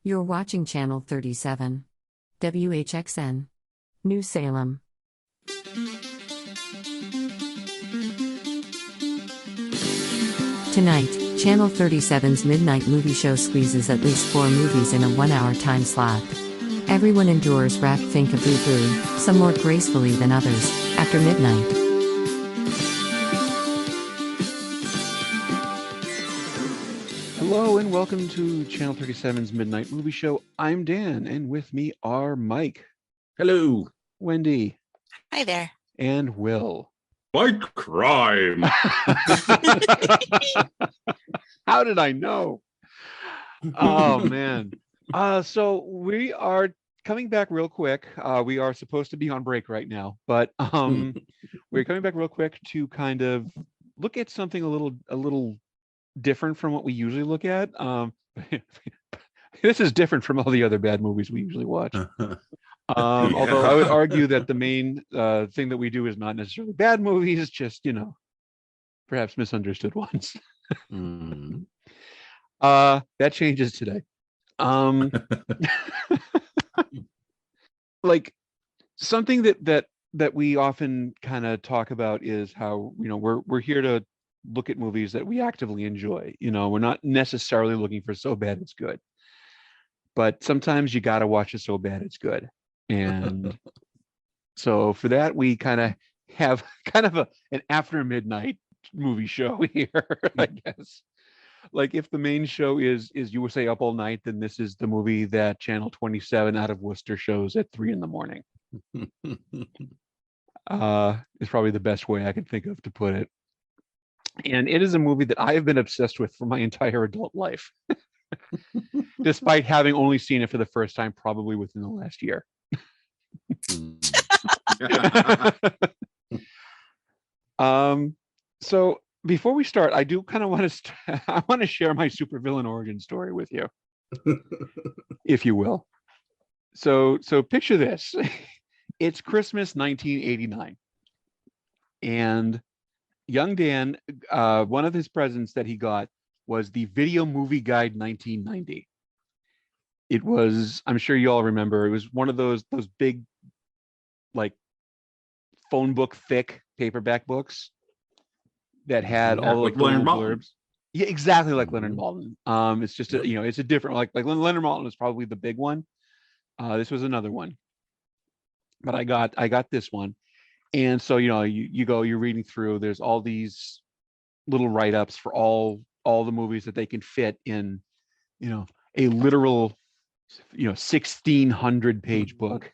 You're watching Channel 37. WHXN. New Salem. Tonight, Channel 37's Midnight Movie Show squeezes at least 4 movies in a 1-hour time slot. Everyone endures Pfink A Boo Boo, some more gracefully than others, after midnight. Hello and welcome to Channel 37's Midnight Movie Show. I'm Dan, and with me are Mike. Hello. Wendy. Hi there. And Will. Like crime. How did I know? Oh, man. So we are coming back real quick. We are supposed to be on break right now, but we're coming back real quick to kind of look at something a little different from what we usually look at. This is different from all the other bad movies we usually watch. Although I would argue that the main thing that we do is not necessarily bad movies, just, perhaps misunderstood ones. That changes today. Like something that we often kind of talk about is how, we're here to look at movies that we actively enjoy. We're not necessarily looking for so bad it's good, but sometimes you got to watch it so bad it's good. And so for that, we kind of have an after midnight movie show here, I guess. Like if the main show is USA Up All Night, then this is the movie that Channel 27 out of Worcester shows at 3 a.m. Is probably the best way I can think of to put it. And it is a movie that I have been obsessed with for my entire adult life, despite having only seen it for the first time probably within the last year. So before we start, I do kind of want to I want to share my supervillain origin story with you, if you will. So picture this. It's Christmas 1989, and young Dan, one of his presents that he got was the Video Movie Guide 1990. It was, I'm sure you all remember, it was one of those big, like, phone book thick paperback books that had all like little blurbs. Yeah, exactly like Leonard Maltin. It's just it's a different, like Leonard Maltin was probably the big one. This was another one, but I got this one. And so, you're reading through, there's all these little write-ups for all the movies that they can fit in, a literal, 1,600 page book.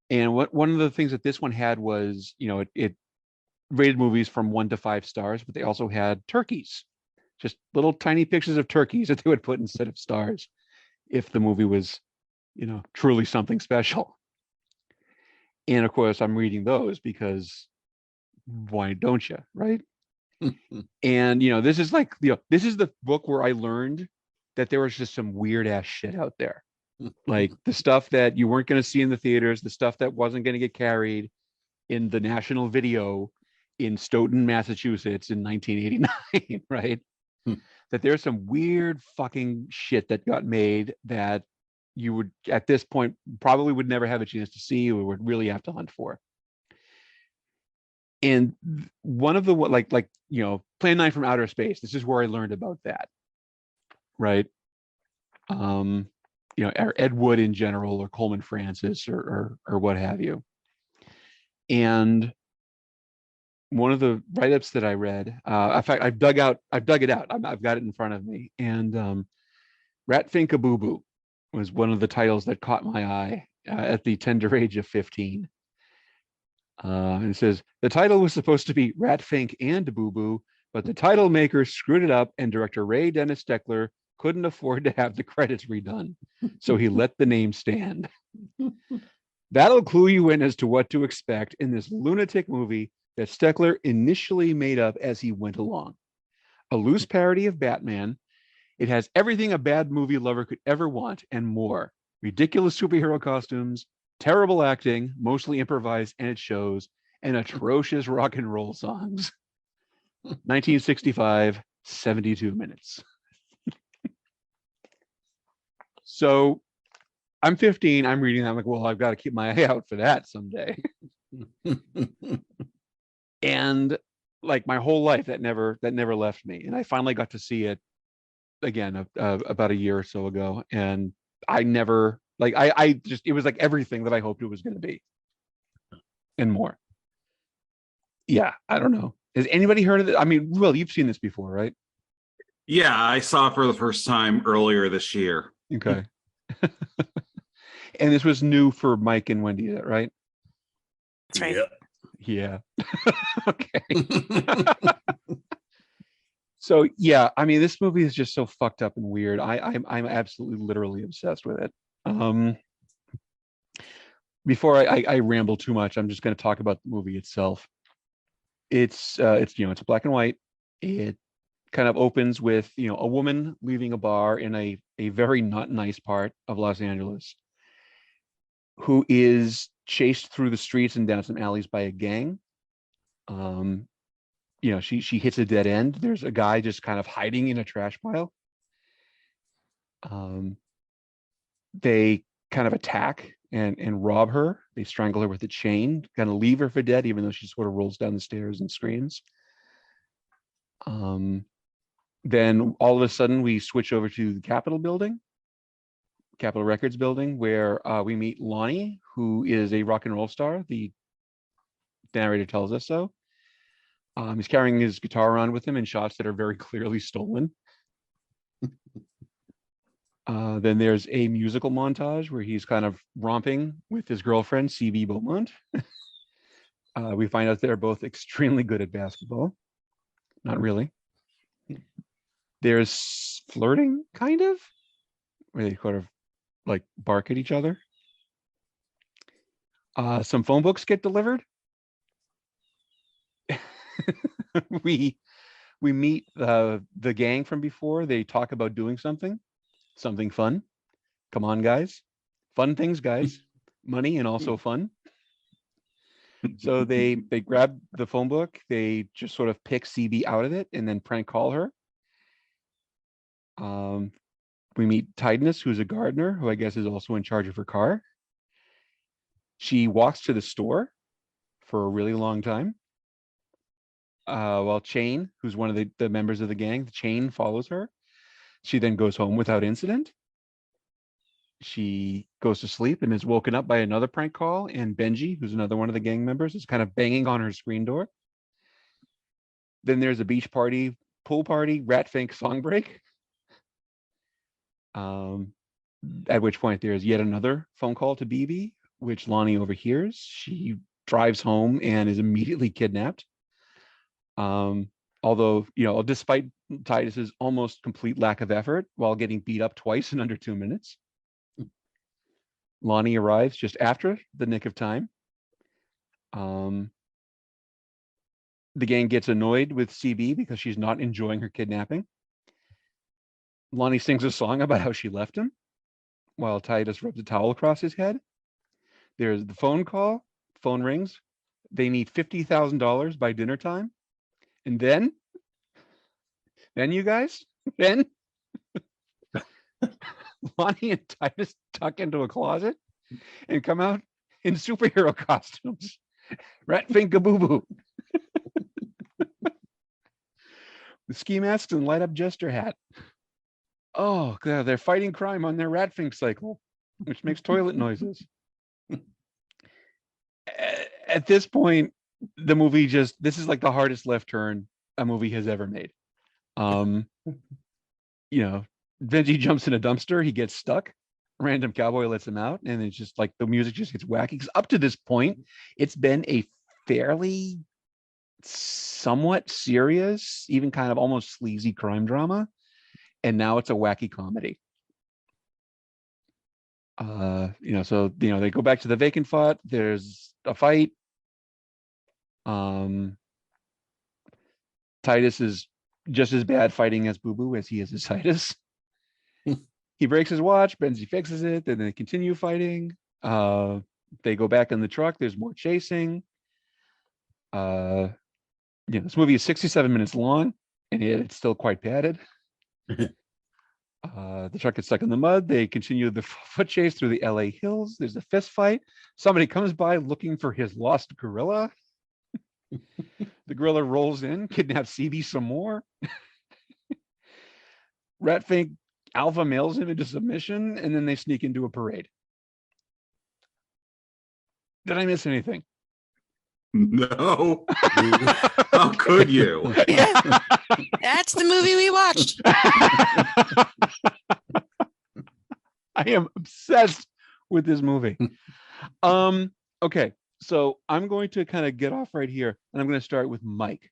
And one of the things that this one had was, it rated movies from 1 to 5 stars, but they also had turkeys, just little tiny pictures of turkeys that they would put instead of stars if the movie was, truly something special. And of course, I'm reading those because why don't you, right? And this is like, this is the book where I learned that there was just some weird ass shit out there, like the stuff that you weren't going to see in the theaters, the stuff that wasn't going to get carried in the national video in Stoughton, Massachusetts in 1989, right? That there's some weird fucking shit that got made that you would, at this point, probably would never have a chance to see or would really have to hunt for. And one of the, Plan 9 from Outer Space, this is where I learned about that, right? Or Ed Wood in general, or Coleman Francis, or what have you. And one of the write-ups that I read, in fact, I've dug it out. I've got it in front of me. And Pfink A Boo Boo was one of the titles that caught my eye at the tender age of 15. And it says, the title was supposed to be Pfink and Boo Boo, but the title maker screwed it up and director Ray Dennis Steckler couldn't afford to have the credits redone. So he let the name stand. That'll clue you in as to what to expect in this lunatic movie that Steckler initially made up as he went along. A loose parody of Batman. It has everything a bad movie lover could ever want and more. Ridiculous superhero costumes, terrible acting, mostly improvised, and it shows, and atrocious rock and roll songs. 1965, 72 minutes. So I'm 15. I'm reading that. I'm like, well, I've got to keep my eye out for that someday. And like my whole life, that never left me. And I finally got to see it again about a year or so ago. And I never like I just it was like everything that I hoped it was going to be and more. Yeah, I don't know. Has anybody heard of it? I mean, Will, you've seen this before, right? Yeah, I saw it for the first time earlier this year. Okay. And this was new for Mike and Wendy, right? That's right. Yep. Yeah. Okay. So yeah, I mean, this movie is just so fucked up and weird. I'm absolutely literally obsessed with it. Before I ramble too much, I'm just going to talk about the movie itself. It's it's black and white. It kind of opens with a woman leaving a bar in a very not nice part of Los Angeles, who is chased through the streets and down some alleys by a gang. She hits a dead end. There's a guy just kind of hiding in a trash pile. They kind of attack and rob her. They strangle her with a chain, kind of leave her for dead, even though she sort of rolls down the stairs and screams. Then all of a sudden we switch over to the Capitol Records building, where we meet Lonnie, who is a rock and roll star. The narrator tells us so. He's carrying his guitar around with him in shots that are very clearly stolen. Then there's a musical montage where he's kind of romping with his girlfriend, C.B. Beaumont. We find out they're both extremely good at basketball. Not really. There's flirting, kind of, where they sort of like bark at each other. Some phone books get delivered. we meet the gang from before. They talk about doing something fun. Come on, guys. Fun things, guys. Money and also fun. So they grab the phone book. They just sort of pick CB out of it and then prank call her. We meet Titanus, who's a gardener, who I guess is also in charge of her car. She walks to the store for a really long time. While Chain, who's one of the members of the gang, Chain follows her. She then goes home without incident. She goes to sleep and is woken up by another prank call, and Benji, who's another one of the gang members, is kind of banging on her screen door. Then there's a beach party, pool party, Pfink song break. At which point there's yet another phone call to BB, which Lonnie overhears. She drives home and is immediately kidnapped. Although, despite Titus's almost complete lack of effort while getting beat up twice in under 2 minutes, Lonnie arrives just after the nick of time. The gang gets annoyed with CB because she's not enjoying her kidnapping. Lonnie sings a song about how she left him while Titus rubs a towel across his head. There's the phone call. Phone rings. They need $50,000 by dinner time. And then you guys, Lonnie and Titus tuck into a closet and come out in superhero costumes. Pfink A Boo Boo. The ski masks and light up jester hat. Oh, God, they're fighting crime on their Pfink cycle, which makes toilet noises. At this point, the movie this is like the hardest left turn a movie has ever made. Benji jumps in a dumpster, he gets stuck. Random cowboy lets him out, and it's just like the music just gets wacky. Because up to this point, it's been a fairly somewhat serious, even kind of almost sleazy crime drama, and now it's a wacky comedy. So they go back to the vacant lot. There's a fight. Titus is just as bad fighting as Boo Boo as he is as Titus. He breaks his watch. Benzi fixes it. Then they continue fighting. They go back in the truck. There's more chasing. This movie is 67 minutes long, and yet it's still quite padded. The truck gets stuck in the mud. They continue the foot chase through the LA hills. There's a fist fight. Somebody comes by looking for his lost gorilla. The gorilla rolls in, kidnaps CB some more. Ratfink alpha mails him into submission, and then they sneak into a parade. Did I miss anything? No. How could you? Yeah. That's the movie we watched. I am obsessed with this movie. Okay, so I'm going to kind of get off right here, and I'm going to start with Mike.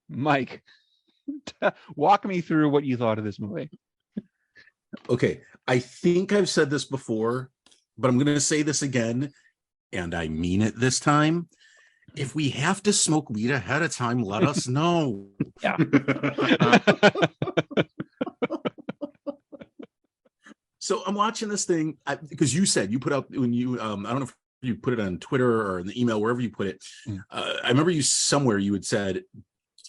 Mike, walk me through what you thought of this movie. Okay, I think I've said this before, but I'm going to say this again, and I mean it this time. If we have to smoke weed ahead of time, let us know. Yeah. So I'm watching this thing because you said you put out when you I don't know if you put it on Twitter or in the email, wherever you put it. I remember you somewhere you had said,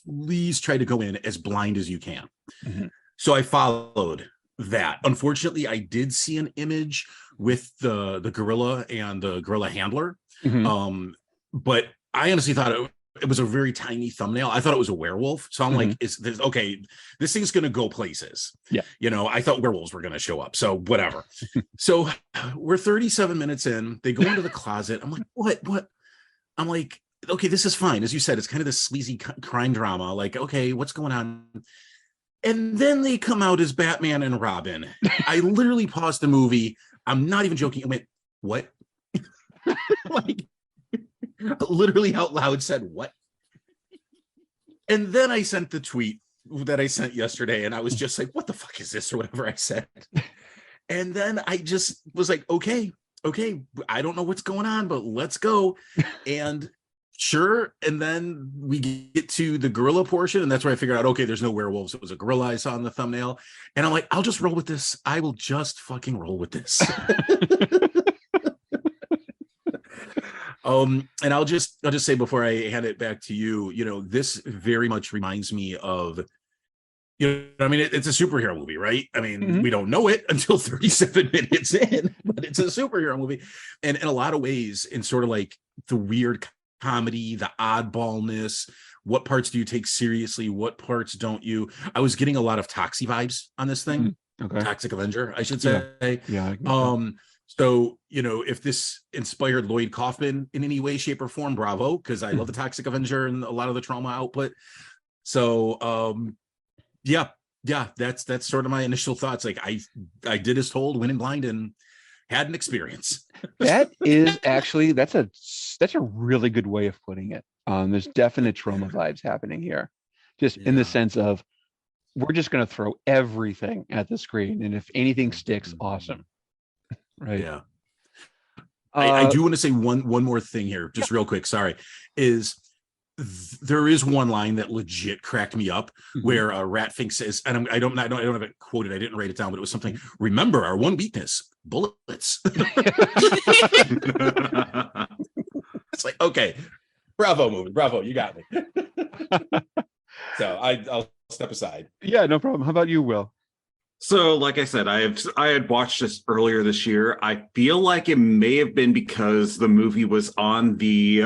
please try to go in as blind as you can. Mm-hmm. So I followed that. Unfortunately, I did see an image with the gorilla and the gorilla handler. Mm-hmm. But I honestly thought it was a very tiny thumbnail. I thought it was a werewolf. So I'm like, is this okay? This thing's going to go places. Yeah. You know, I thought werewolves were going to show up. So whatever. So we're 37 minutes in. They go into the closet. I'm like, what? I'm like, okay, this is fine. As you said, it's kind of this sleazy crime drama. Like, okay, what's going on? And then they come out as Batman and Robin. I literally paused the movie. I'm not even joking. I went, what? Like, literally out loud said, what? And then I sent the tweet that I sent yesterday, and I was just like, what the fuck is this, or whatever I said. And then I just was like, okay, I don't know what's going on, but let's go. And sure. And then we get to the gorilla portion, and that's where I figured out, okay, there's no werewolves. It was a gorilla I saw in the thumbnail. And I'm like, I'll just roll with this. I will just fucking roll with this. And I'll just say before I hand it back to you, you know, this very much reminds me of, you know, I mean, it's a superhero movie, right? I mean, we don't know it until 37 minutes in, but it's a superhero movie. And in a lot of ways, in sort of like the weird comedy, the oddballness, what parts do you take seriously? What parts don't you? I was getting a lot of Toxie vibes on this thing. Okay. Toxic Avenger, I should say. Yeah. So, you know, if this inspired Lloyd Kaufman in any way, shape, or form, bravo, because I love the Toxic Avenger and a lot of the trauma output. So, yeah, that's sort of my initial thoughts. Like I did as told, went in blind, and had an experience. That is actually that's a really good way of putting it. There's definite trauma vibes happening here, just in the sense of we're just going to throw everything at the screen, and if anything sticks, awesome. Right. Yeah. I do want to say one more thing here, just real quick. Sorry, there is one line that legit cracked me up where Ratfink says, and I don't have it quoted. I didn't write it down, but it was something. Remember our one weakness: bullets. It's like, okay, bravo, movie, bravo, you got me. So I'll step aside. Yeah, no problem. How about you, Will? So, like I said, I had watched this earlier this year. I feel like it may have been because the movie was on the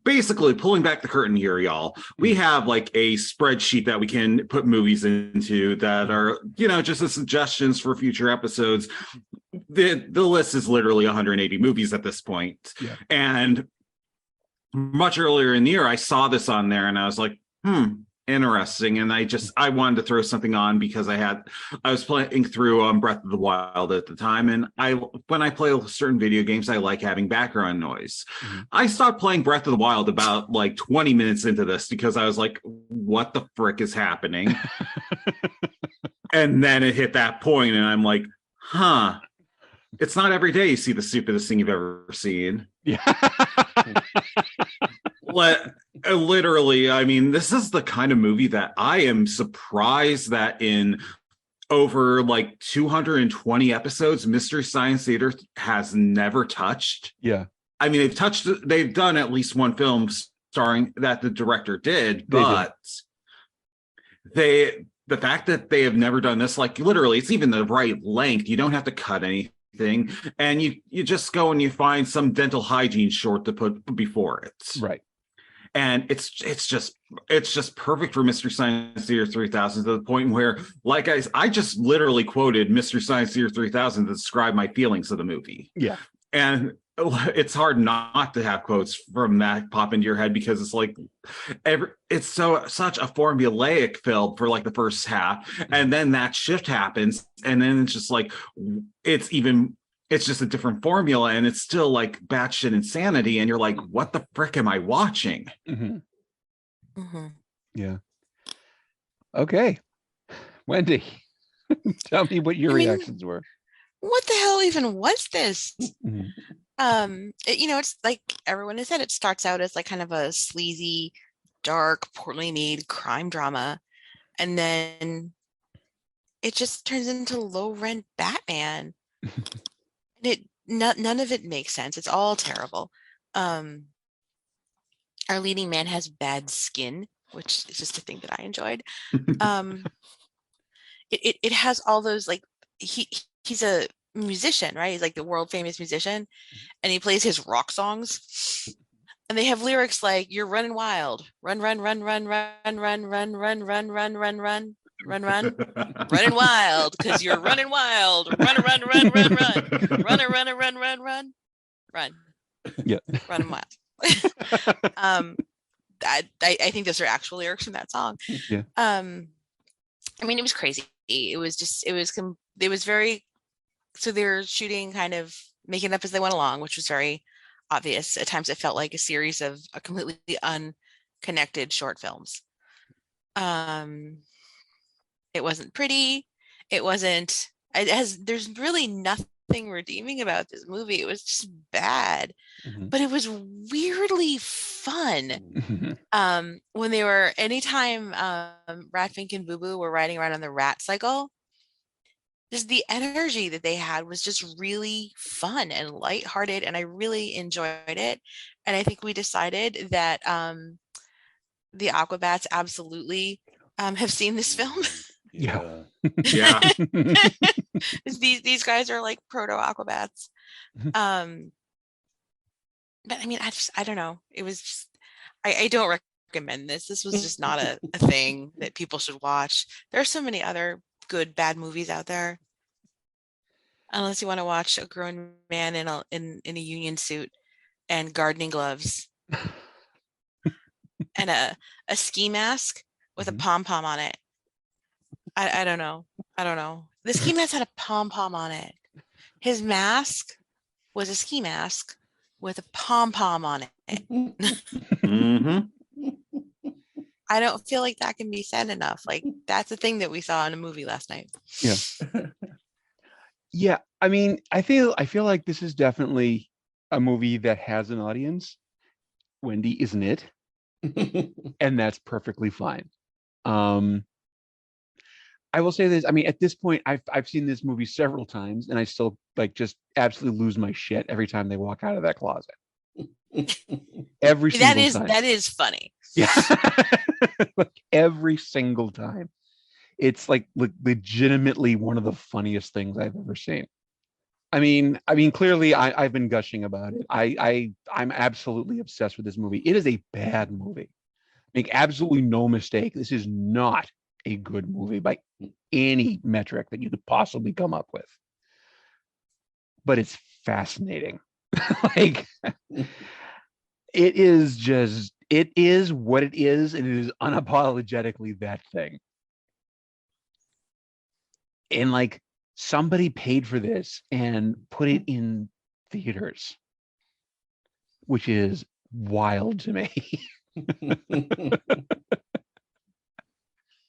basically pulling back the curtain here, y'all. We have like a spreadsheet that we can put movies into that are, you know, just as suggestions for future episodes. The list is literally 180 movies at this point. Yeah. And much earlier in the year, I saw this on there and I was like, interesting. And I wanted to throw something on because I was playing through Breath of the Wild at the time, and when I play certain video games, I like having background noise. I stopped playing Breath of the Wild about like 20 minutes into this because I was like, what the frick is happening? And then it hit that point and I'm like, it's not every day you see the stupidest thing you've ever seen. Yeah. Literally, I mean, this is the kind of movie that I am surprised that in over like 220 episodes, Mystery Science Theater has never touched. Yeah. I mean, they've done at least one film starring that the director did, but the fact that they have never done this, like literally, it's even the right length. You don't have to cut anything, and you just go and you find some dental hygiene short to put before it. Right. And it's just perfect for Mr. Science Theater 3000 to the point where, like I just literally quoted Mr. Science Theater 3000 to describe my feelings of the movie. Yeah. And it's hard not to have quotes from that pop into your head, because it's like it's such a formulaic film for like the first half, and then that shift happens, and then it's just like it's just a different formula, and it's still like batshit insanity, and you're like, what the frick am I watching? Mm-hmm. Mm-hmm. Yeah. Okay, Wendy, tell me what your reactions were. What the hell even was this? Mm-hmm. It's like everyone has said, it starts out as like kind of a sleazy, dark, poorly made crime drama, and then it just turns into low rent Batman. None of it makes sense. It's all terrible. Our leading man has bad skin, which is just a thing that I enjoyed. It has all those, like, he's a musician, right? He's like the world famous musician, and he plays his rock songs, and they have lyrics like, "You're running wild, run, run, run, run, run, run, run, run, run, run, run, run." Running wild because you're running wild. Run, run, run, run, run. Run, run, run, run, run. Run. Yeah. Running wild. I think those are actual lyrics from that song. Yeah. I mean, it was crazy. It was very, so they're shooting, kind of making it up as they went along, which was very obvious. At times it felt like a series of completely unconnected short films. It wasn't pretty. There's really nothing redeeming about this movie. It was just bad, but it was weirdly fun. When anytime Rat, Fink, and Boo Boo were riding around on the rat cycle, just the energy that they had was just really fun and lighthearted, and I really enjoyed it. And I think we decided that the Aquabats absolutely have seen this film. Yeah. Yeah. These guys are like proto Aquabats. But I mean, I don't know. It was just, I don't recommend this. This was just not a thing that people should watch. There are so many other good bad movies out there. Unless you want to watch a grown man in a union suit and gardening gloves and a ski mask with a pom-pom on it. I don't know. The ski mask had a pom-pom on it. His mask was a ski mask with a pom-pom on it. I don't feel like that can be said enough. Like, that's the thing that we saw in a movie last night. Yeah. Yeah. I mean, I feel like this is definitely a movie that has an audience. Wendy, isn't it? And that's perfectly fine. I will say this. I mean, at this point, I've seen this movie several times, and I still like just absolutely lose my shit every time they walk out of that closet. Every single time. That is funny. Yeah. Like every single time. It's like legitimately one of the funniest things I've ever seen. I mean, clearly I've been gushing about it. I'm absolutely obsessed with this movie. It is a bad movie. Make absolutely no mistake. This is not a good movie by any metric that you could possibly come up with. But it's fascinating. Like, it is what it is, and it is unapologetically that thing. And like, somebody paid for this and put it in theaters, which is wild to me.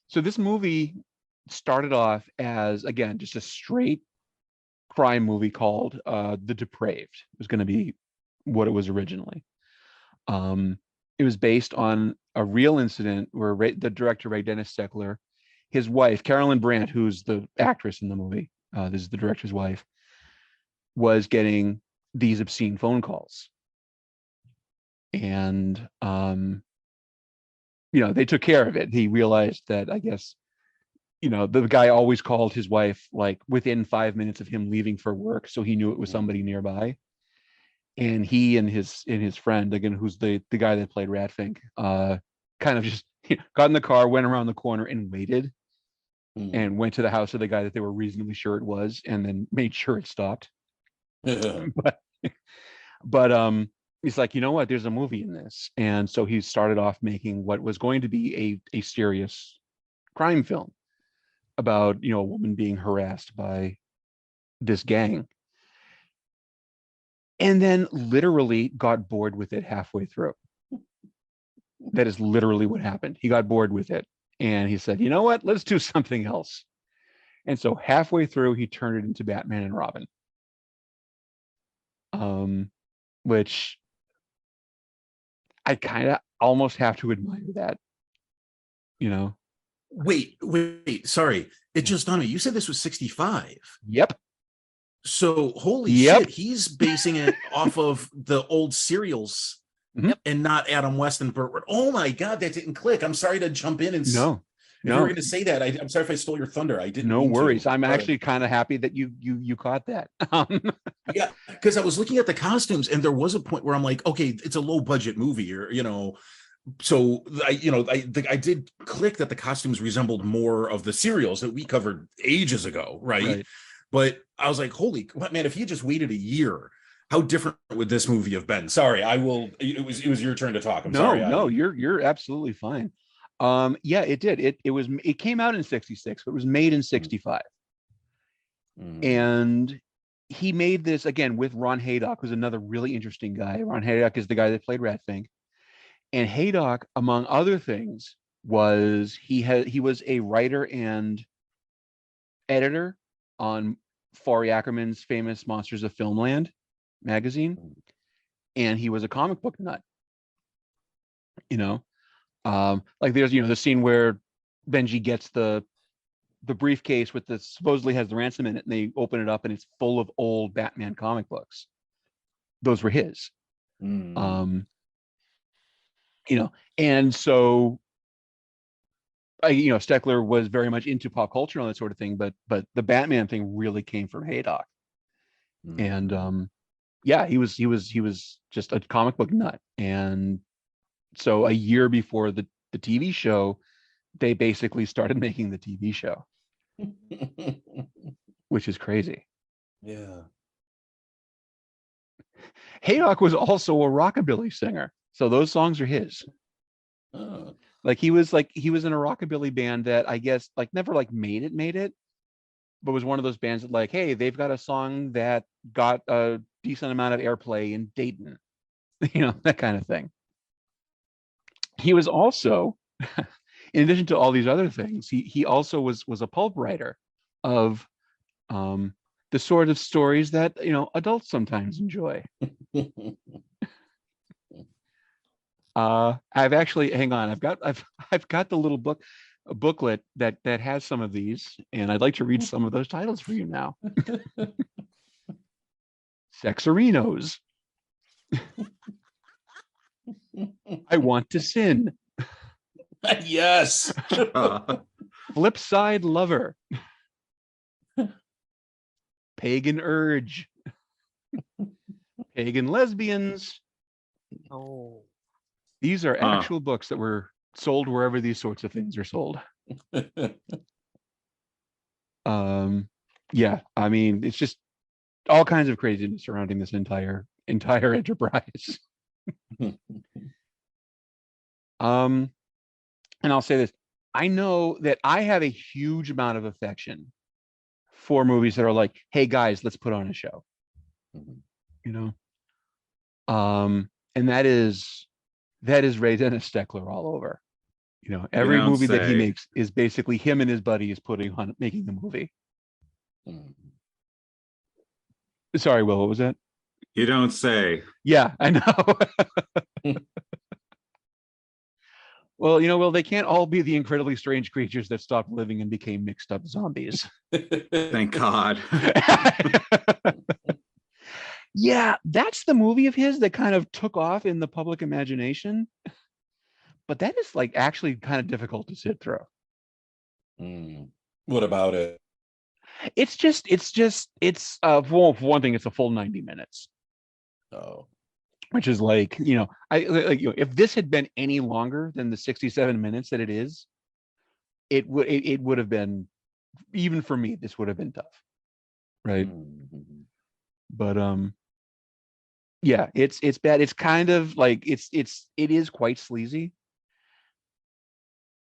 So this movie started off as, again, just a straight crime movie called The Depraved. It was going to be what it was originally. It was based on a real incident where the director, Ray Dennis Steckler, his wife, Carolyn Brandt, who's the actress in the movie, this is the director's wife, was getting these obscene phone calls. And they took care of it. He realized that, I guess, you know, the guy always called his wife like within 5 minutes of him leaving for work, so he knew it was somebody nearby. And he and his friend, again, who's the guy that played Ratfink, kind of just got in the car, went around the corner and waited, and went to the house of the guy that they were reasonably sure it was, and then made sure it stopped. but he's like, you know what, there's a movie in this. And so he started off making what was going to be a serious crime film about, you know, a woman being harassed by this gang, and then literally got bored with it halfway through. That is literally what happened. He got bored with it and he said, you know what, let's do something else. And so halfway through, he turned it into Batman and Robin, which I kind of almost have to admire that, you know. Wait, sorry. It just dawned on me. You said this was 65. Yep. So holy shit, he's basing it off of the old serials and not Adam West and Burt. Oh my God, that didn't click. I'm sorry to jump in and no. If you were going to say that, I'm sorry if I stole your thunder. I didn't. No worries. To. I'm actually kind of happy that you caught that. Yeah, because I was looking at the costumes, and there was a point where I'm like, okay, it's a low budget movie, or you know, so I did click that the costumes resembled more of the serials that we covered ages ago, right? But I was like, holy man, if he had just waited a year, how different would this movie have been? Sorry, I will. It was your turn to talk. I'm sorry. No, you're absolutely fine. Yeah, it did. It came out in 66, but it was made in 65. And he made this again with Ron Haydock, who's another really interesting guy. Ron Haydock is the guy that played Ratfink. And Haydock, among other things, was he was a writer and editor on Faury Ackerman's famous Monsters of Filmland magazine. And he was a comic book nut. You know, like there's, you know, the scene where Benji gets the briefcase with the supposedly has the ransom in it, and they open it up and it's full of old Batman comic books. Those were his. You know, and so you know, Steckler was very much into pop culture and that sort of thing, but the Batman thing really came from Haydock. And yeah, he was just a comic book nut. And so a year before the TV show, they basically started making the TV show, which is crazy. Yeah. Haydock was also a rockabilly singer, so those songs are his. Like he was in a rockabilly band that I guess like never like made it, but was one of those bands that like, hey, they've got a song that got a decent amount of airplay in Dayton, you know, that kind of thing. He was also, in addition to all these other things, he also was a pulp writer of the sort of stories that, you know, adults sometimes enjoy. I've actually, hang on, I've got the little booklet that has some of these, and I'd like to read some of those titles for you now. Sexerinos. I Want to Sin. Yes. Flipside Lover. Pagan Urge. Pagan Lesbians. Oh. These are actual books that were sold wherever these sorts of things are sold. Yeah, I mean, it's just all kinds of craziness surrounding this entire enterprise. And I'll say this, I know that I have a huge amount of affection for movies that are like, hey guys, let's put on a show. You know? And that is Ray Dennis Steckler all over. You know, every movie that he makes is basically him and his buddy is putting on making the movie. Sorry, Will, what was that? You don't say. Yeah, I know. Well, you know, Will, they can't all be the incredibly strange creatures that stopped living and became mixed up zombies. Thank God. Yeah, that's the movie of his that kind of took off in the public imagination. But that is like actually kind of difficult to sit through. What about it? Well, for one thing, it's a full 90 minutes, Oh, which is like, if this had been any longer than the 67 minutes that it is, it would have been, even for me, this would have been tough. Right. Mhm. But yeah, it's bad. It's kind of like it is quite sleazy.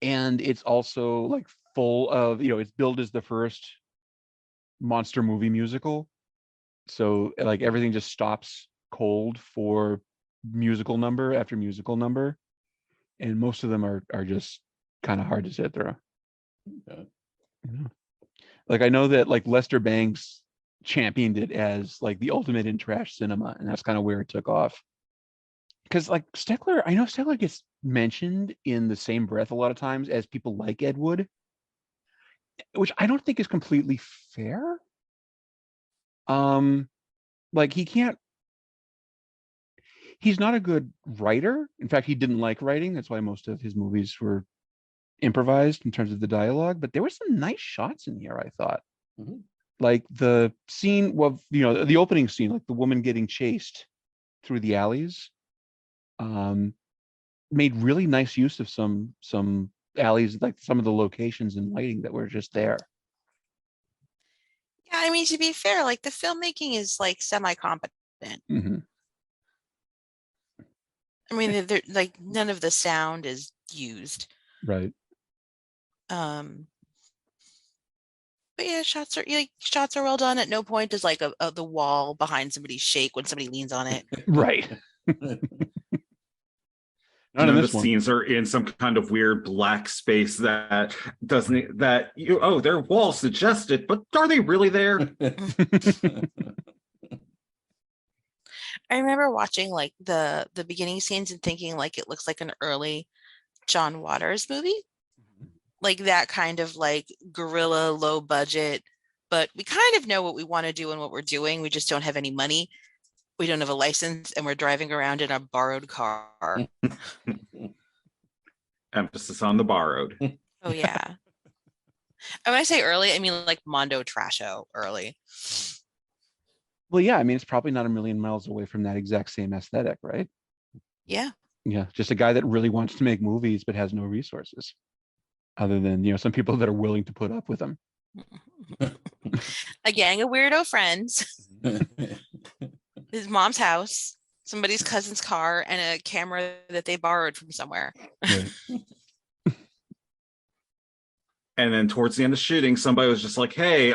And it's also like full of, it's billed as the first monster movie musical. So like everything just stops cold for musical number after musical number. And most of them are just kind of hard to sit through. Yeah. Yeah. Like I know that like Lester Bangs championed it as like the ultimate in trash cinema, and that's kind of where it took off. Because like Steckler, I know Steckler gets mentioned in the same breath a lot of times as people like Ed Wood, which I don't think is completely fair. Like he's not a good writer. In fact, he didn't like writing. That's why most of his movies were improvised in terms of the dialogue. But there were some nice shots in here, I thought. Mhm. Like the scene, well, the opening scene, like the woman getting chased through the alleys, made really nice use of some alleys, like some of the locations and lighting that were just there. Yeah, I mean, to be fair, like the filmmaking is like semi-competent. Mm-hmm. I mean, they're like none of the sound is used. Right. But yeah, shots are well done. At no point does like the wall behind somebody shake when somebody leans on it. Right. Not in The this one. scenes are in some kind of weird black space that doesn't that you oh their wall suggested, but are they really there? I remember watching like the beginning scenes and thinking like it looks like an early John Waters movie, like that kind of like guerrilla, low budget, but we kind of know what we want to do and what we're doing. We just don't have any money. We don't have a license, and we're driving around in a borrowed car. Emphasis on the borrowed. Oh yeah. And when I say early, I mean like Mondo Trasho early. Well, yeah, I mean, it's probably not a million miles away from that exact same aesthetic, right? Yeah. Yeah, just a guy that really wants to make movies but has no resources, other than some people that are willing to put up with him. A gang of weirdo friends, his mom's house, somebody's cousin's car, and a camera that they borrowed from somewhere. Right. And then towards the end of shooting, somebody was just like, "Hey,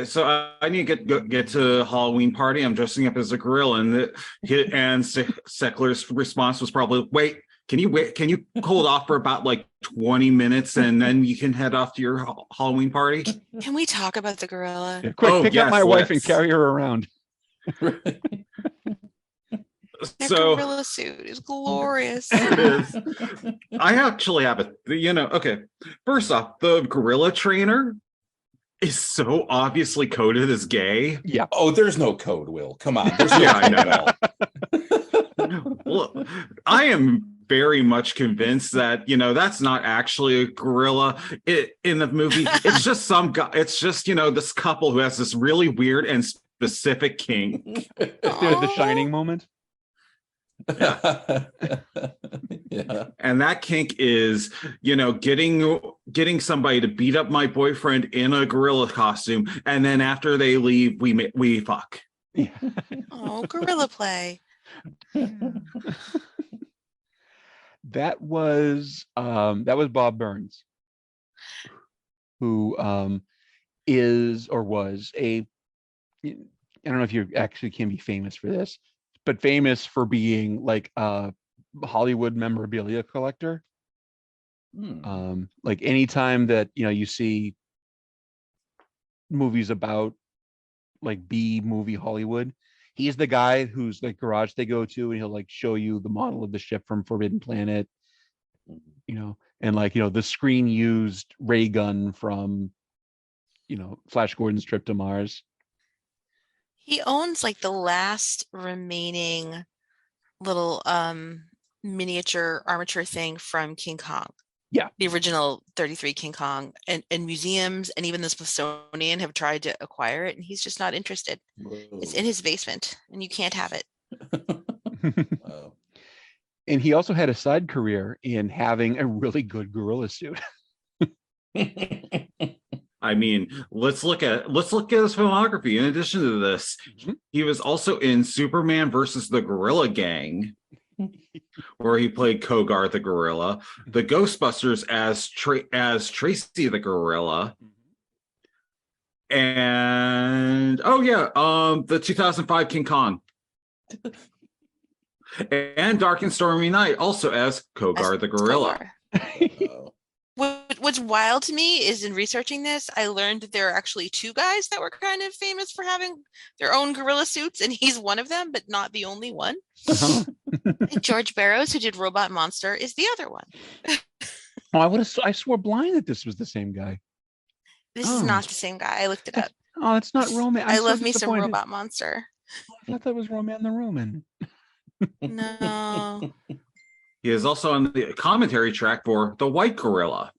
so I need to get to a Halloween party. I'm dressing up as a gorilla." And Seckler's response was probably, "Wait, can you hold off for about like 20 minutes, and then you can head off to your Halloween party?" Can we talk about the gorilla? Yeah, quick, pick up my wife and let's. carry her around. Their So gorilla suit is glorious. it is. I actually have okay. First off, the gorilla trainer is so obviously coded as gay. Yeah. Oh, there's no code, Will. Come on. There's no Yeah, I code, know. Well, I am very much convinced that that's not actually a gorilla in the movie. It's just some guy. It's just this couple who has this really weird and specific kink. The Shining moment. Yeah. And that kink is getting somebody to beat up my boyfriend in a gorilla costume, and then after they leave we fuck. Oh, gorilla play. That was Bob Burns, who is or was I don't know if you actually can be famous for this, but famous for being like a Hollywood memorabilia collector. Like anytime that you see movies about like B movie Hollywood, he's the guy whose like garage they go to, and he'll like show you the model of the ship from Forbidden Planet, and like the screen used ray gun from Flash Gordon's Trip to Mars. He owns like the last remaining little miniature armature thing from King Kong. Yeah. The original 33 King Kong, and museums and even the Smithsonian have tried to acquire it, and he's just not interested. It's in his basement, and you can't have it. Wow. And he also had a side career in having a really good gorilla suit. I mean, let's look at his filmography. In addition to this, he was also in Superman versus the Gorilla Gang, where he played Kogar the gorilla, the Ghostbusters as Tracy the gorilla, and the 2005 King Kong, and Dark and Stormy Night also as Kogar the gorilla. What's wild to me is, in researching this, I learned that there are actually two guys that were kind of famous for having their own gorilla suits, and he's one of them, but not the only one. George Barrows, who did Robot Monster, is the other one. I swore blind that this was the same guy. This is not the same guy. I looked it up. Oh, it's not Roman. I love me some Robot Monster. I thought that was Roman the Roman. No. He is also on the commentary track for The White Gorilla.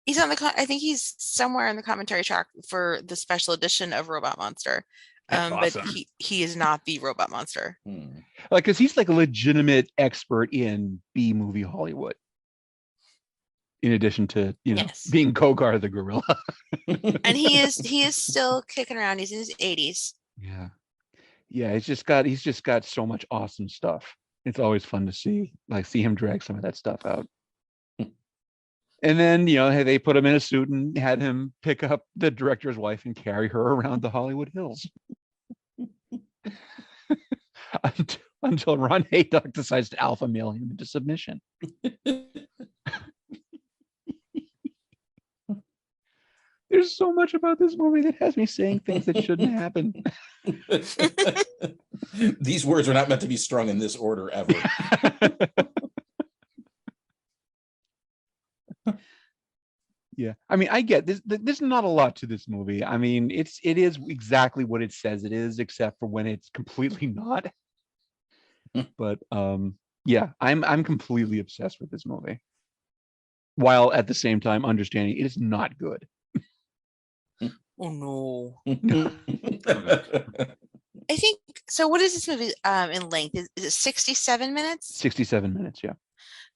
He's on I think he's somewhere in the commentary track for the special edition of Robot Monster. But he is not the Robot Monster. Like, because he's like a legitimate expert in B movie Hollywood. In addition to, being Kogar the gorilla. And he is still kicking around. He's in his 80s. Yeah. He's just got so much awesome stuff. It's always fun to see him drag some of that stuff out. And then, they put him in a suit and had him pick up the director's wife and carry her around the Hollywood Hills. Until Ron Haydock decides to alpha male him into submission. There's so much about this movie that has me saying things that shouldn't happen. These words are not meant to be strung in this order ever. Yeah, I mean, I get this. There's not a lot to this movie. I mean, it is exactly what it says it is, except for when it's completely not. But yeah, I'm completely obsessed with this movie, while at the same time understanding it is not good. Oh no. I think so. What is this movie in length? Is it 67 minutes? 67 minutes, yeah.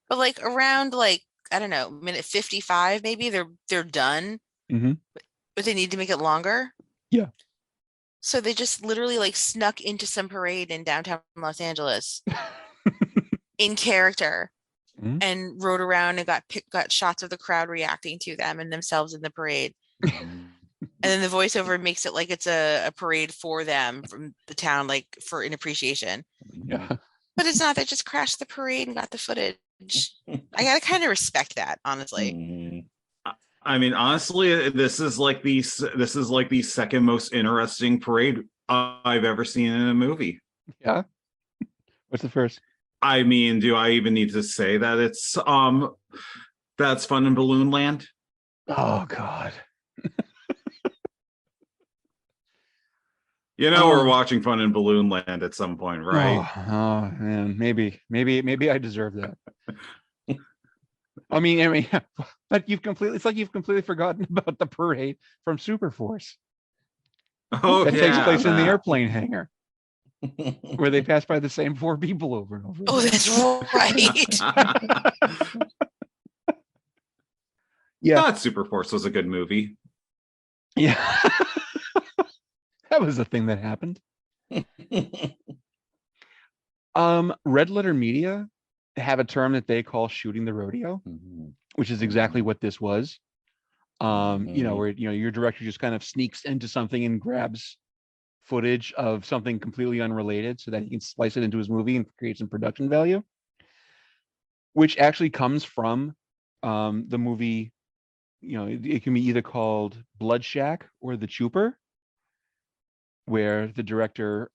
But like around I don't know, minute 55, maybe they're done. But they need to make it longer. Yeah. So they just literally snuck into some parade in downtown Los Angeles in character and rode around and got shots of the crowd reacting to them and themselves in the parade. And then the voiceover makes it like it's a parade for them from the town, for an appreciation. Yeah. But it's not. They just crashed the parade and got the footage. I gotta kind of respect that, honestly. I mean, honestly, this is like the second most interesting parade I've ever seen in a movie. Yeah. What's the first? I mean, do I even need to say that it's that's Fun in Balloon Land? Oh God. We're watching Fun in Balloon Land at some point, right? Oh man, maybe I deserve that. I mean, but you've completely forgotten about the parade from Superforce. Oh, that takes place in the airplane hangar, where they pass by the same four people over and over. Oh, that's right. Yeah, I thought Superforce was a good movie. Yeah. That was the thing that happened. Red Letter Media have a term that they call shooting the rodeo, which is exactly what this was. Where your director just kind of sneaks into something and grabs footage of something completely unrelated so that he can splice it into his movie and create some production value, which actually comes from the movie. It can be either called Blood Shack or The Trooper, where the director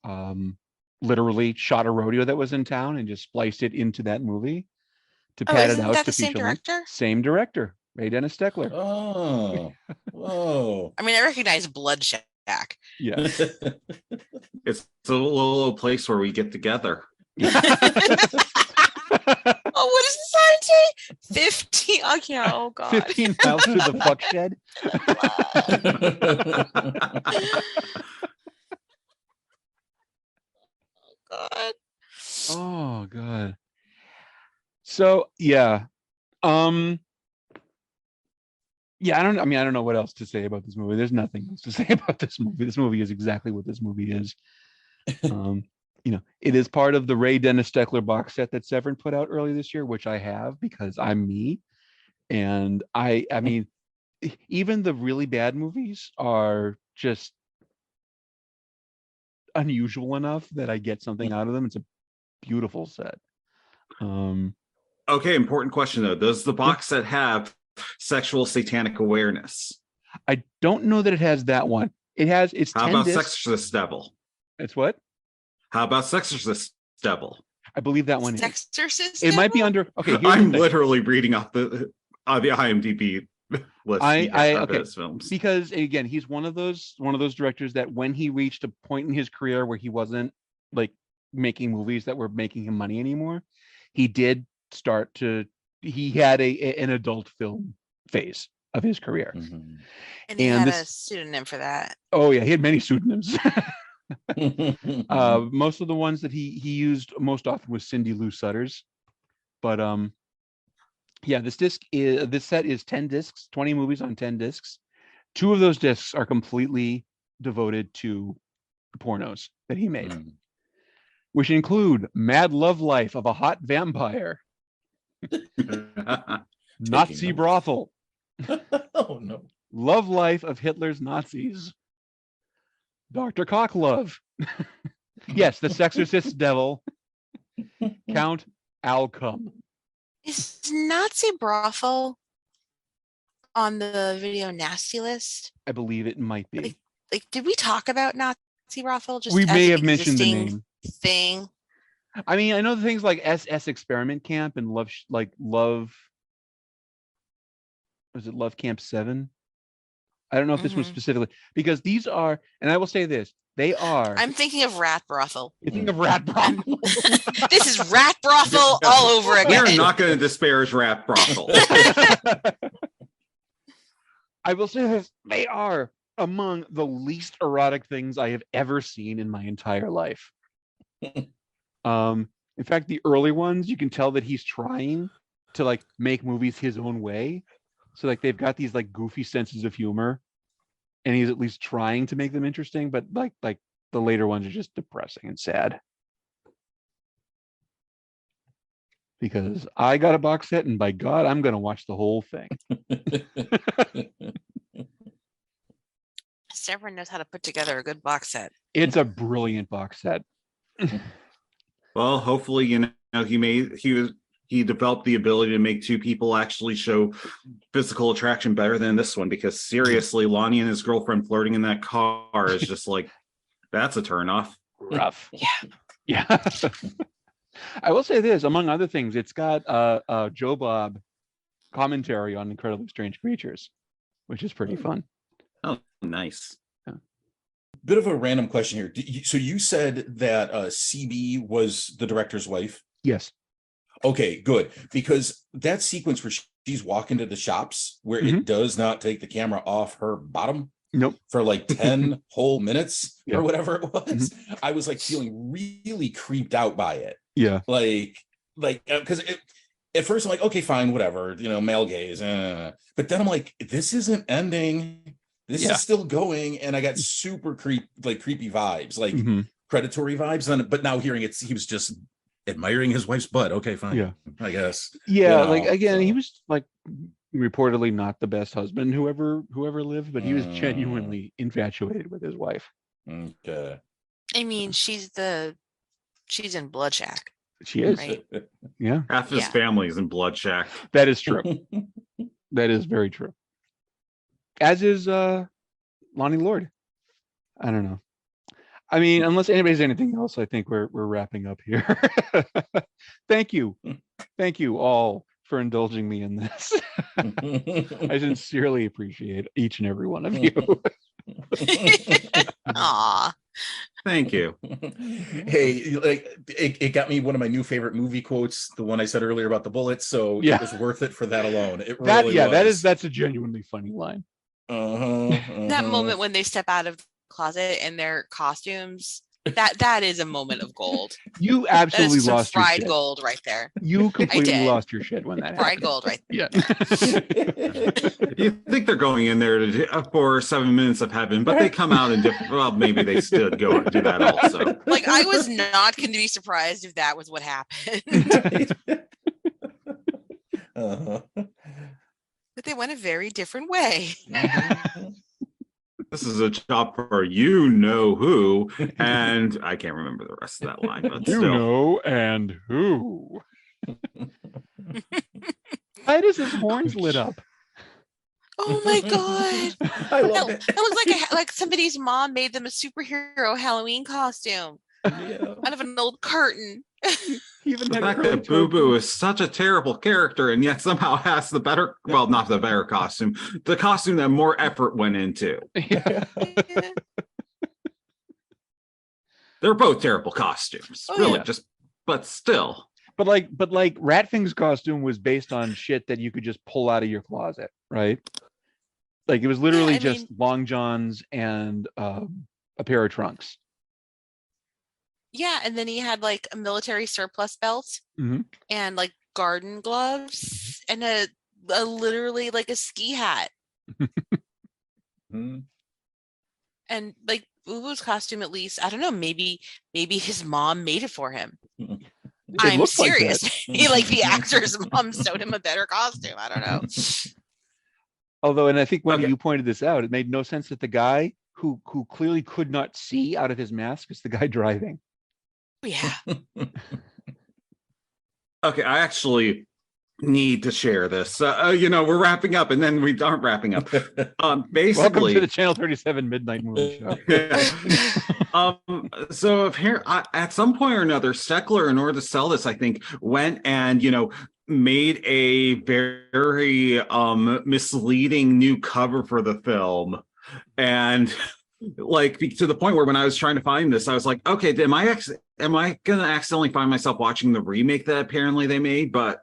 literally shot a rodeo that was in town and just spliced it into that movie to pad it out. That the same director? Same director, Ray Dennis Steckler. Oh, whoa! I mean, I recognize Blood Shack. Yeah, it's a little place where we get together. Oh, what does the sign say? 15. Oh, yeah. Oh, God. 15 miles to the fuck shed. God. Oh god. So yeah. Yeah, I don't know what else to say about this movie. There's nothing else to say about this movie. This movie is exactly what this movie is. It is part of the Ray Dennis Steckler box set that Severin put out early this year, which I have because I'm me. And I mean, even the really bad movies are just unusual enough that I get something out of them. It's a beautiful set. Okay, important question though. Does the box set have sexual satanic awareness? I don't know that it has that one. It's How 10 about discs. Sexorcist Devil? It's what? How about Sexorcist Devil? I believe that one is. Exorcist. It might be under. Okay, here's I'm the thing. literally reading off the IMDb list of okay. his films. Because again, he's one of those directors that when he reached a point in his career where he wasn't like making movies that were making him money anymore, he did start to. He had an adult film phase of his career, Mhm. And he had a pseudonym for that. Oh yeah, he had many pseudonyms. Most of the ones that he used most often was Cindy Lou Sutter's, but yeah, this set is 10 discs, 20 movies on 10 discs. 2 of those discs are completely devoted to pornos that he made, which include Mad Love Life of a Hot Vampire, Nazi Brothel, Oh no. Love Life of Hitler's Nazis, Dr. Cocklove, yes, the Sexorcist Devil, Count Alcum. Is Nazi brothel on the video nasty list? I believe it might be. Like, did we talk about Nazi brothel? Just We as may an have mentioned the existing name. thing. I mean, I know the things like SS Experiment Camp and Love. Was it Love Camp 7? I don't know if this was specifically because these are, and I will say this: they are. I'm thinking of rat brothel. You think of rat brothel? This is rat brothel all over again. We're not going to disparage rat brothel. I will say this: they are among the least erotic things I have ever seen in my entire life. In fact, the early ones, you can tell that he's trying to like make movies his own way. So like they've got these like goofy senses of humor, and he's at least trying to make them interesting. But like the later ones are just depressing and sad. Because I got a box set, and by God, I'm going to watch the whole thing. Severin knows how to put together a good box set. It's a brilliant box set. Well, hopefully, he developed the ability to make 2 people actually show physical attraction better than this one, because seriously, Lonnie and his girlfriend flirting in that car is just like, that's a turnoff. Rough. Yeah. I will say this, among other things, it's got Joe Bob commentary on Incredibly Strange Creatures, which is pretty fun. Oh, nice. Bit of a random question here. So you said that CB was the director's wife? Yes. Okay, good. Because that sequence where she's walking to the shops where it does not take the camera off her bottom for like 10 whole minutes or whatever it was, I was like feeling really creeped out by it. Yeah. Like because at first I'm like, okay, fine, whatever, male gaze. But then I'm like, this isn't ending. This is still going, and I got super creepy vibes, like predatory vibes. But now hearing it, he was just admiring his wife's butt. Okay, fine. Yeah, I guess. Yeah, like again, he was like reportedly not the best husband whoever lived, but he was genuinely infatuated with his wife. Okay. I mean, she's in Blood Shack. She is. Right? Yeah. Half his family is in Blood Shack. That is true. That is very true. As is Lonnie Lord. I don't know. I mean, unless anybody has anything else, I think we're wrapping up here. Thank you all for indulging me in this. I sincerely appreciate each and every one of you. Aw. Thank you. Hey, like it got me one of my new favorite movie quotes, the one I said earlier about the bullets. So Yeah. it was worth it for that alone. It really was. That's a genuinely funny line. That moment when they step out of the closet in their costumes, that is a moment of gold. You That absolutely is some lost your fried shit. gold right there. You completely did. lost your shit when that Fried happened. gold right there. Yeah. You think they're going in there to for 7 minutes of heaven, but they come out and well, maybe they still go and do that also. Like, I was not going to be surprised if that was what happened. But they went a very different way. This is a job for you know who, and I can't remember the rest of that line, but You still. know and who. Titus's horns lit up. Oh my god! I love it. That looks like somebody's mom made them a superhero Halloween costume Yeah. out of an old curtain. Even The had fact her own that Boo Boo token. is such a terrible character and yet somehow has the better, well, not the better costume, the costume that more effort went into. Yeah. They're both terrible costumes, Oh, really, yeah. just, but still. But like Ratfing's costume was based on shit that you could just pull out of your closet, right? Like it was literally just long johns and a pair of trunks. Yeah, and then he had like a military surplus belt and like garden gloves and a literally like a ski hat. And like Boo Boo's costume, at least, I don't know, maybe his mom made it for him. I'm serious. Maybe like the actor's mom sewed him a better costume. I don't know. Although, and I think when you pointed this out, it made no sense that the guy who clearly could not see out of his mask is the guy driving. Yeah. Okay, I actually need to share this. We're wrapping up and then we aren't wrapping up. Basically, welcome to the Channel 37 Midnight Movie Show. So at some point or another, Steckler, in order to sell this, I think, went and made a very misleading new cover for the film, and like to the point where when I was trying to find this, I was like, okay, am I gonna accidentally find myself watching the remake that apparently they made? But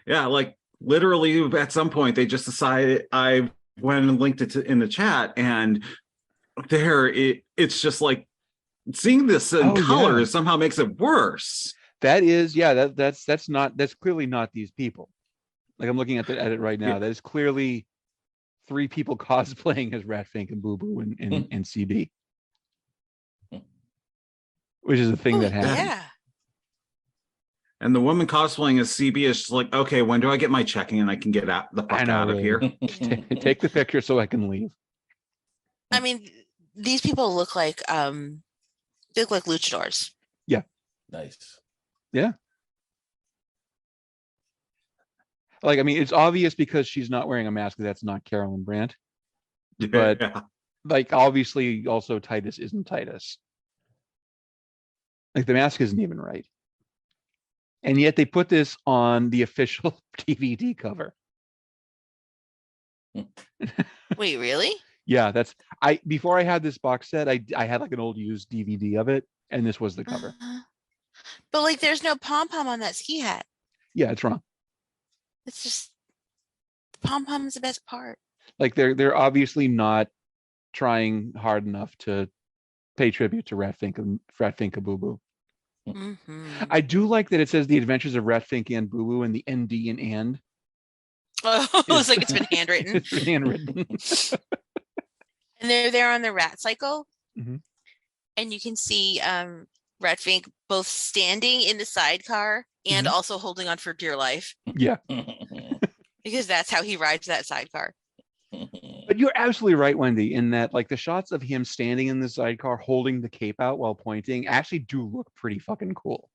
yeah, like literally at some point they just decided. I went and linked it in the chat, and there it's just like seeing this in color somehow makes it worse. That is, that's clearly not these people. Like I'm looking at it right now. That is clearly 3 people cosplaying as Ratfink and Boo Boo in CB, which is a thing that happens. Yeah. And the woman cosplaying as CB is just like, okay, when do I get my checking and I can get the fuck out of here? Take the picture so I can leave. I mean, these people look like luchadors. Yeah. Nice. Yeah. Like, I mean, it's obvious because she's not wearing a mask. That's not Carolyn Brandt. But like, obviously, also Titus isn't Titus. Like, the mask isn't even right. And yet they put this on the official DVD cover. Wait, really? Yeah, before I had this box set, I had like an old used DVD of it, and this was the cover. But like, there's no pom-pom on that ski hat. Yeah, it's wrong. It's just the pom-pom is the best part. Like they're obviously not trying hard enough to pay tribute to Ratfink A Boo Boo. I do like that it says the Adventures of Ratfink and Boo Boo and the ND in and. Oh, it's like it's been handwritten. It's been handwritten. And they're there on the rat cycle, and you can see Ratfink both standing in the sidecar and also holding on for dear life. Yeah. Because that's how he rides that sidecar. But you're absolutely right, Wendy, in that like the shots of him standing in the sidecar holding the cape out while pointing actually do look pretty fucking cool.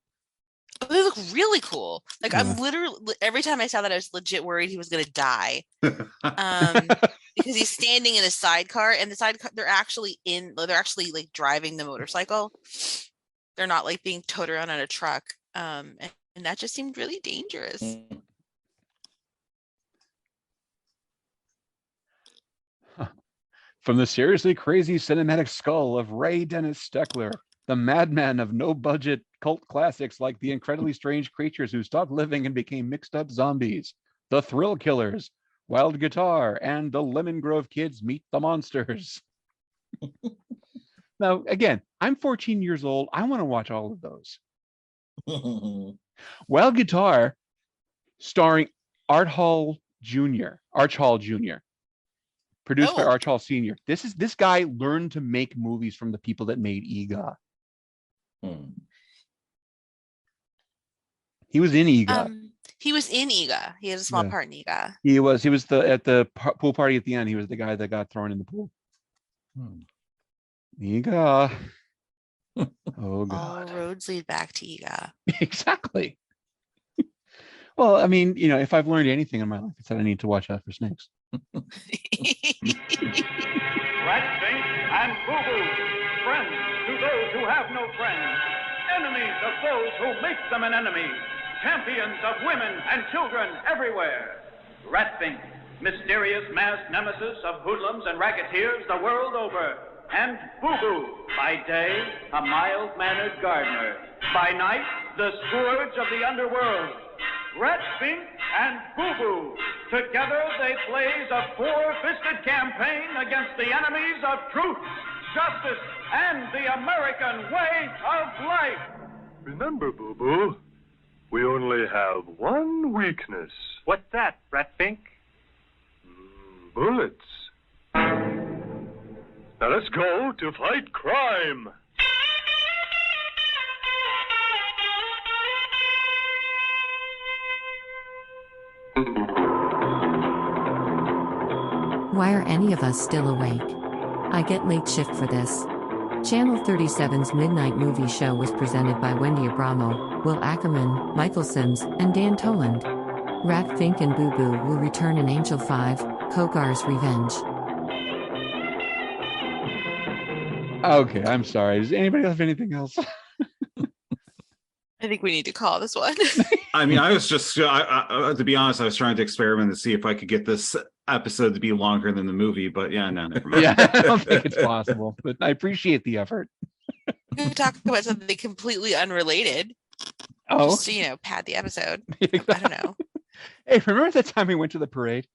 Oh, they look really cool. Like I'm literally, every time I saw that, I was legit worried he was gonna die. Because he's standing in a sidecar, and the sidecar they're actually like driving the motorcycle. They're not like being towed around on a truck. And that just seemed really dangerous. From the seriously crazy cinematic skull of Ray Dennis Steckler, the madman of no-budget cult classics like The Incredibly Strange Creatures Who Stopped Living and Became Mixed Up Zombies, The Thrill Killers, Wild Guitar, and The Lemon Grove Kids Meet the Monsters. Now, again, I'm 14 years old. I want to watch all of those. Wild Guitar, starring Arch Hall Jr., produced by Arch Hall Sr. This guy learned to make movies from the people that made EGA. He was in EGA. He was in EGA. He had a small part in EGA. He was at the pool party at the end. He was the guy that got thrown in the pool. EGA. Oh God. All roads lead back to EGA. Exactly. Well, I mean, you know, if I've learned anything in my life, it's that I need to watch out for snakes. Rat Pfink and Boo Boo, friends to those who have no friends, enemies of those who make them an enemy, champions of women and children everywhere. Rat Pfink, mysterious masked nemesis of hoodlums and racketeers the world over. And Boo Boo, by day, a mild-mannered gardener. By night, the scourge of the underworld. Rat Pfink and Boo Boo. Together they blaze a four-fisted campaign against the enemies of truth, justice, and the American way of life. Remember, Boo Boo, we only have one weakness. What's that, Rat Pfink? Bullets. Now let's go to fight crime. Why are any of us still awake? I get late shift for this. Channel 37's Midnight Movie Show was presented by Wendy Abramo, Will Ackerman, Michael Sims, and Dan Toland. Rat Pfink and Boo Boo will return in Angel 5, Kogar's Revenge. Okay, I'm sorry. Does anybody have anything else? I think we need to call this one. I mean, I was just, to be honest, I was trying to experiment to see if I could get this episode to be longer than the movie, but yeah, no, never mind. Yeah, I don't think it's possible, but I appreciate the effort. We could talk about something completely unrelated. Oh, Just to, you know, pad the episode. I don't know. Hey, remember that time we went to the parade?